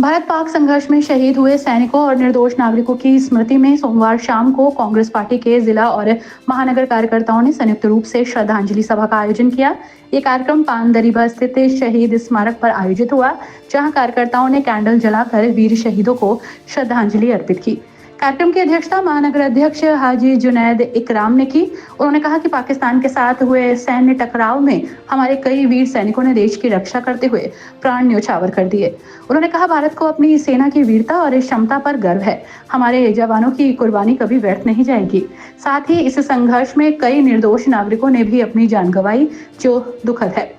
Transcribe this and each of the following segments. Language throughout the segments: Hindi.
भारत पाक संघर्ष में शहीद हुए सैनिकों और निर्दोष नागरिकों की स्मृति में सोमवार शाम को कांग्रेस पार्टी के जिला और महानगर कार्यकर्ताओं ने संयुक्त रूप से श्रद्धांजलि सभा का आयोजन किया। ये कार्यक्रम पानदरीबा स्थित शहीद स्मारक पर आयोजित हुआ, जहां कार्यकर्ताओं ने कैंडल जलाकर वीर शहीदों को श्रद्धांजलि अर्पित की। कार्यक्रम की अध्यक्षता महानगर अध्यक्ष हाजी जुनैद इकराम ने की। उन्होंने कहा कि पाकिस्तान के साथ हुए सैन्य टकराव में हमारे कई वीर सैनिकों ने देश की रक्षा करते हुए प्राण न्यौछावर कर दिए। उन्होंने कहा, भारत को अपनी सेना की वीरता और क्षमता पर गर्व है। हमारे जवानों की कुर्बानी कभी व्यर्थ नहीं जाएगी। साथ ही इस संघर्ष में कई निर्दोष नागरिकों ने भी अपनी जान गंवाई, जो दुखद है।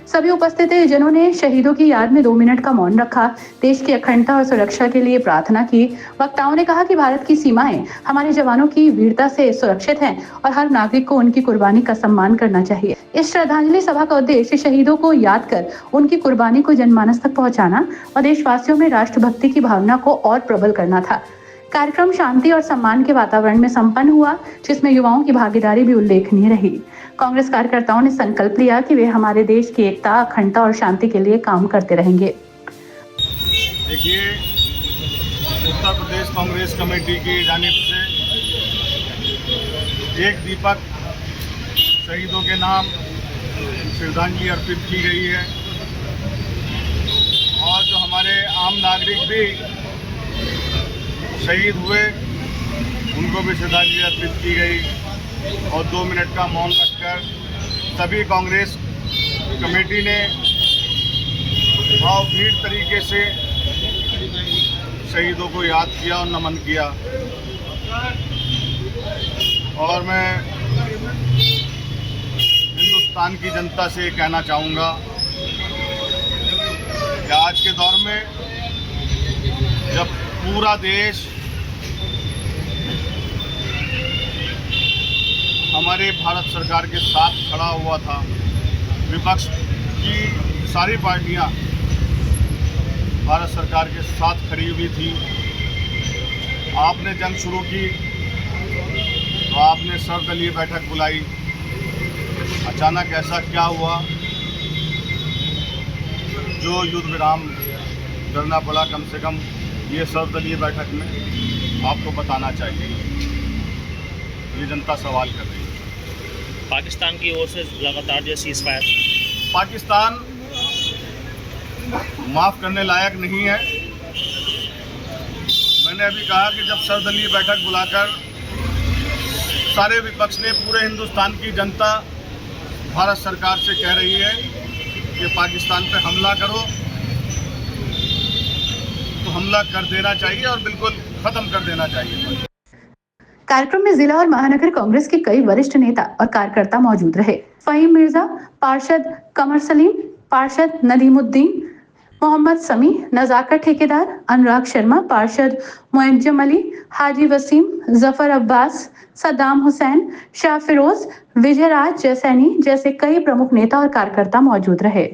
सभी उपस्थित जनों ने शहीदों की याद में 2 मिनट का मौन रखा, देश की अखंडता और सुरक्षा के लिए प्रार्थना की। वक्ताओं ने कहा कि भारत की सीमाएं हमारे जवानों की वीरता से सुरक्षित हैं और हर नागरिक को उनकी कुर्बानी का सम्मान करना चाहिए। इस श्रद्धांजलि सभा का उद्देश्य शहीदों को याद कर उनकी कुर्बानी को जनमानस तक पहुंचाना और देशवासियों में राष्ट्रभक्ति की भावना को और प्रबल करना था। कार्यक्रम शांति और सम्मान के वातावरण में संपन्न हुआ, जिसमें युवाओं की भागीदारी भी उल्लेखनीय रही। कांग्रेस कार्यकर्ताओं ने संकल्प लिया कि वे हमारे देश की एकता, अखंडता और शांति के लिए काम करते रहेंगे। देखिए, उत्तर प्रदेश कांग्रेस कमेटी की जानिब से एक दीपक शहीदों के नाम श्रद्धांजलि अर्पित की गई है और जो हमारे आम नागरिक भी शहीद हुए उनको भी श्रद्धांजलि अर्पित की गई और 2 मिनट का मौन रखकर सभी कांग्रेस कमेटी ने भावभीर तरीके से शहीदों को याद किया और नमन किया। और मैं हिंदुस्तान की जनता से कहना चाहूँगा कि आज के दौर में जब पूरा देश हमारे भारत सरकार के साथ खड़ा हुआ था, विपक्ष की सारी पार्टियां भारत सरकार के साथ खड़ी हुई थी। आपने जंग शुरू की तो आपने सर्वदलीय बैठक बुलाई। अचानक ऐसा क्या हुआ जो युद्ध विराम करना पड़ा? कम से कम ये सर्वदलीय बैठक में आपको बताना चाहिए। ये जनता सवाल कर रही है। पाकिस्तान की ओर से लगातार जो सीज़फायर, पाकिस्तान माफ़ करने लायक नहीं है। मैंने अभी कहा कि जब सर्वदलीय बैठक बुलाकर सारे विपक्ष ने, पूरे हिंदुस्तान की जनता भारत सरकार से कह रही है कि पाकिस्तान पे हमला करो, तो हमला कर देना चाहिए और बिल्कुल ख़त्म कर देना चाहिए। कार्यक्रम में जिला और महानगर कांग्रेस के कई वरिष्ठ नेता और कार्यकर्ता मौजूद रहे। फहीम मिर्जा, पार्षद कमर सलीम, पार्षद नदीमुद्दीन, मोहम्मद समी, नजाकत ठेकेदार, अनुराग शर्मा, पार्षद मुअज्जम अली, हाजी वसीम, जफर अब्बास, सद्दाम हुसैन, शाह फिरोज, विजयराज जैसैनी जैसे कई प्रमुख नेता और कार्यकर्ता मौजूद रहे।